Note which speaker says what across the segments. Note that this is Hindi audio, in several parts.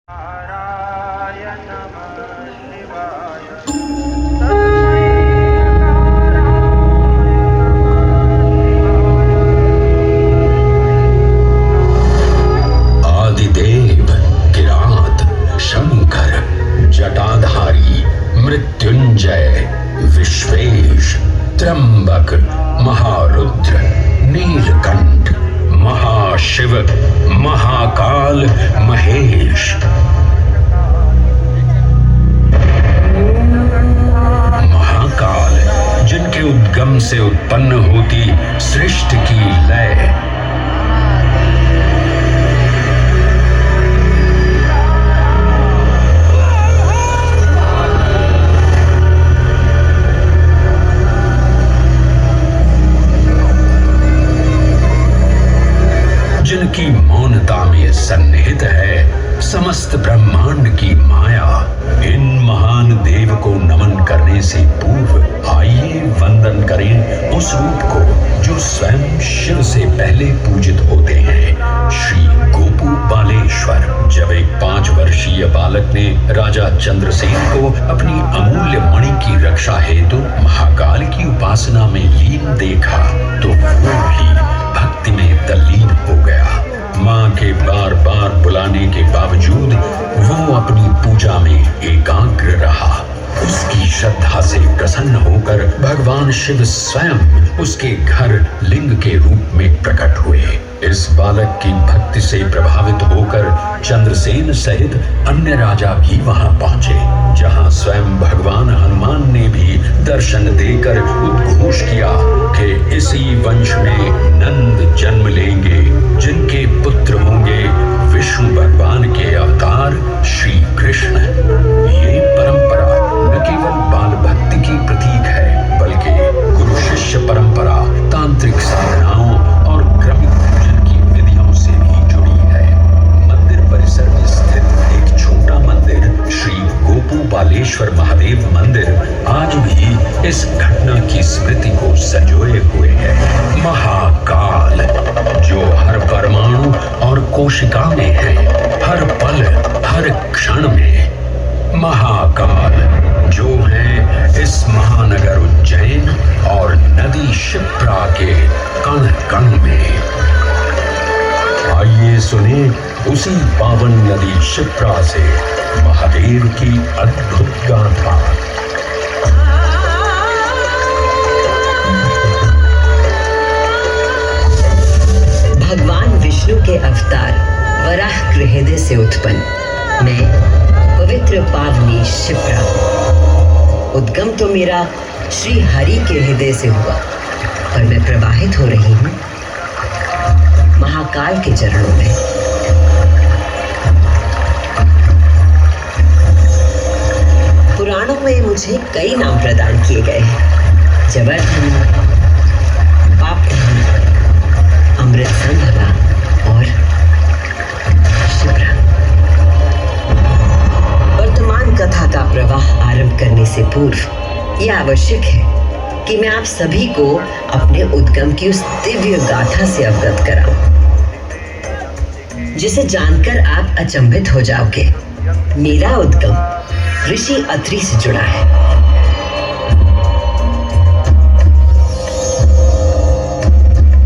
Speaker 1: आदिदेव, किरात, शंकर, जटाधारी, मृत्युंजय, विश्वेश, त्र्यंबक, महारुद्र, नीलकंठ, महाशिव, महाकाल, महेश। महाकाल, जिनके उद्गम से उत्पन्न होती सृष्टि की लय। जिनकी मौनता में सन्निहित है समस्त ब्रह्मांड की माया। इन महान देव को नमन करने से पूर्व आइए वंदन करें उस रूप को जो स्वयं शिव से पहले पूजित होते हैं, श्री गोपू बालेश्वर। जब एक 5 वर्षीय बालक ने राजा चंद्रसेन को अपनी अमूल्य मणि की रक्षा हेतु महाकाल की उपासना में लीन देखा तो वो भी भक्ति में तल्लीन हो गया। माँ के बार बार बुलाने के बावजूद वो अपनी पूजा में एकाग्र रहा। उसकी श्रद्धा से प्रसन्न होकर भगवान शिव स्वयं उसके घर लिंग के रूप में प्रकट हुए। इस बालक की भक्ति से प्रभावित होकर चंद्रसेन सहित अन्य राजा भी वहां पहुंचे, जहां स्वयं भगवान हनुमान ने भी दर्शन देकर उद्घोष किया कि इसी वंश में नंद जन्म लेंगे, जिनके पुत्र होंगे विष्णु भगवान के अवतार श्री कृष्ण। ये परंपरा न केवल बाल भक्ति की प्रतीक है, बल्कि गुरु शिष्य परंपरा, तांत्रिक साधनाओं और क्रमिक पूजन की विधियों से भी जुड़ी है। मंदिर परिसर में स्थित एक छोटा मंदिर श्री गोपू बालेश्वर महादेव मंदिर आज भी इस घटना की स्मृति को संजोए हुए है। महाकाल, जो हर परमाणु और कोशिका में है, हर पल हर क्षण में। महाकाल, जो है इस महानगर उज्जैन और नदी शिप्रा के कण कण में। आइए सुने उसी पावन नदी शिप्रा से महादेव की अद्भुत गाथा।
Speaker 2: भगवान विष्णु के अवतार वराह हृदय से उत्पन्न मैं पवित्र पावनी शिप्रा। उद्गम तो मेरा श्री हरि के हृदय से हुआ, पर मैं प्रवाहित हो रही हूँ महाकाल के चरणों में। पुराणों में मुझे कई नाम प्रदान किए गए हैं, जबरधन, पापधन, अमृत संभवा और शिप्रा। वर्तमान कथा का प्रवाह आरंभ करने से पूर्व यह आवश्यक है कि मैं आप सभी को अपने उद्गम की उस दिव्य गाथा से अवगत कराऊं, जिसे जानकर आप अचंभित हो जाओगे। मेरा उद्गम ऋषि अत्रि से जुड़ा है।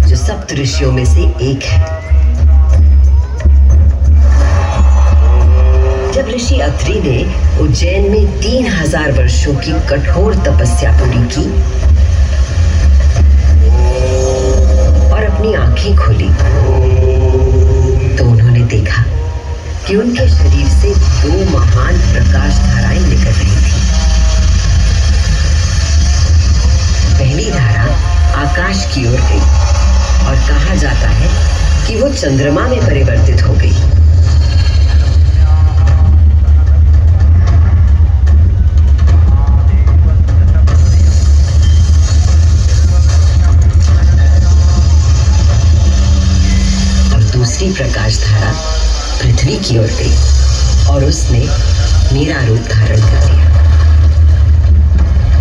Speaker 2: जो सप्त ऋषियों में से एक है। जब ऋषि अत्रि ने उज्जैन में 3000 वर्षों की कठोर तपस्या पूरी की और अपनी आंखें खोली, तो उन्होंने देखा कि उनके शरीर से 2 महान प्रकाश धाराएं निकल रही थी। पहली धारा आकाश की ओर गई और कहा जाता है कि वो चंद्रमा में परिवर्तित हो गई। दूसरी प्रकाश धारा पृथ्वी की ओर गई और उसने मेरा रूप धारण कर लिया।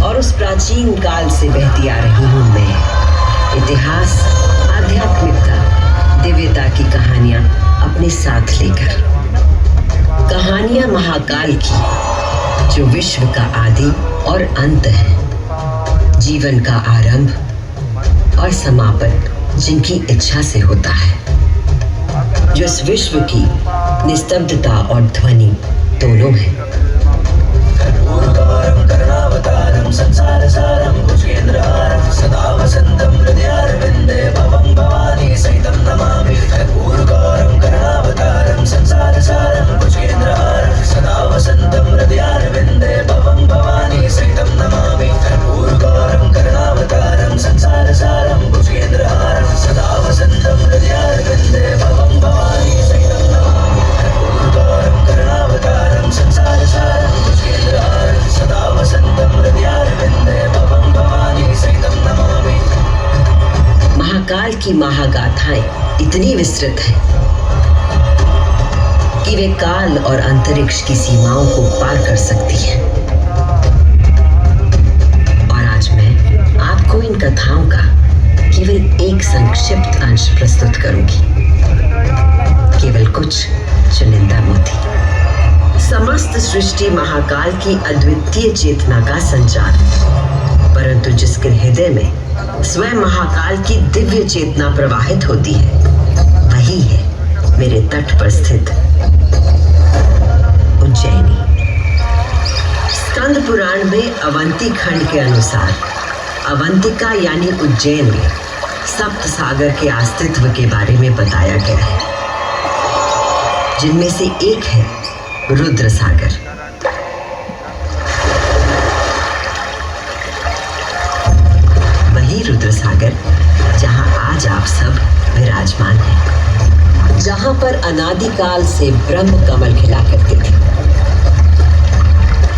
Speaker 2: और उस प्राचीन काल से बहती आ रही हूं मैं इतिहास, आध्यात्मिकता, दिव्यता की कहानियां अपने साथ लेकर। कहानी महाकाल की, जो विश्व का आदि और अंत है, जीवन का आरंभ और समापन जिनकी इच्छा से होता है, जो इस विश्व की निस्तब्धता और ध्वनि दोनों है।
Speaker 3: करुणावतारं संसार सारं भुजगेन्द्रहारं सदा वसन्तं हृदयारविन्दे भवं भवानी सहितं नमामि। कर्पूरकारं करुणावतारं संसार सारं भुजगेन्द्रहारं सदा वसन्तं हृदयारविन्दे भवं भवानी सहितं नमामि। कर्पूरकारं करुणावतारं संसार सारं भुजगेन्द्रहारं सदा वसन्तं हृदयारविन्दे भवं भवानी सहितं नमामि। कर्पूरकारं करुणावतारं संसार सारं भुजगेन्द्रहारं सदा वसन्तं हृदयारविन्दे भवं भवानी सहितं नमामि।
Speaker 2: महाकाल की महागाथाएं इतनी विस्तृत हैं कि वे काल और अंतरिक्ष की सीमाओं को पार कर सकती हैं। और आज मैं आपको इन कथाओं का केवल एक संक्षिप्त अंश प्रस्तुत करूंगी, केवल कुछ चुनिंदा मोती। समस्त सृष्टि महाकाल की अद्वितीय चेतना का संचार, परंतु जिसके हृदय में स्वयं महाकाल की दिव्य चेतना प्रवाहित होती है, वही है मेरे तट पर स्थित उज्जैनी। स्कंद पुराण में अवंती खंड के अनुसार अवंतिका यानी उज्जैन में सप्त सागर के अस्तित्व के बारे में बताया गया है, जिनमें से एक है रुद्र सागर। वही रुद्र सागर जहां आज आप सब विराजमान हैं, जहां पर अनादिकाल से ब्रह्म कमल खिला करते थे,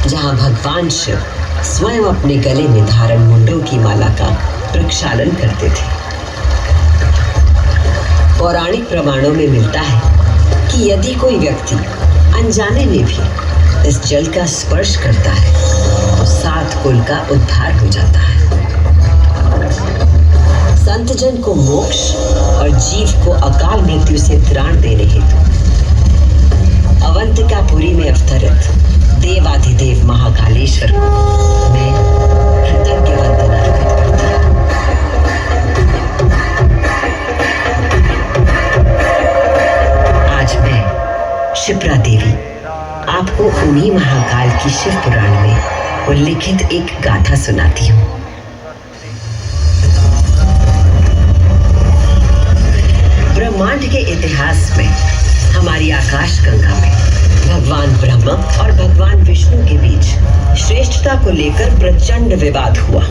Speaker 2: जहां भगवान शिव स्वयं अपने गले में धारण मुंडों की माला का प्रक्षालन करते थे। पौराणिक प्रमाणों में मिलता है कि यदि कोई व्यक्ति अनजाने में भी इस जल का स्पर्श करता है तो 7 कुल का उद्धार हो जाता है। संतजन को मोक्ष और जीव को अकाल मृत्यु से त्राण देने हेतु अवंतिकापुरी में अवतरित देवाधिदेव महाकालेश्वर को मैं कृतज्ञ वंदना अर्पित करती हूँ। आज मैं शिप्रा देवी आपको उन्हीं महाकाल की शिव पुराण में उल्लिखित एक गाथा सुनाती हूँ। ब्रह्मांड के इतिहास में हमारी आकाश गंगा में भगवान ब्रह्मा और भगवान विष्णु के बीच श्रेष्ठता को लेकर प्रचंड विवाद हुआ।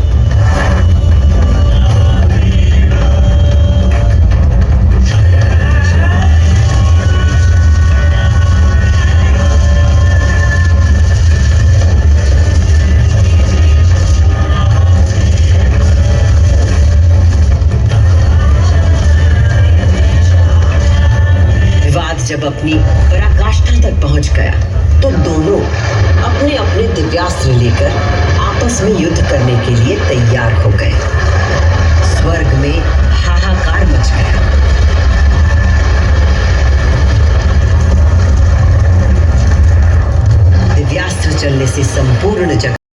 Speaker 2: जब अपनी पराकाष्ठा तक पहुंच गया तो दोनों अपने अपने दिव्यास्त्र लेकर आपस में युद्ध करने के लिए तैयार हो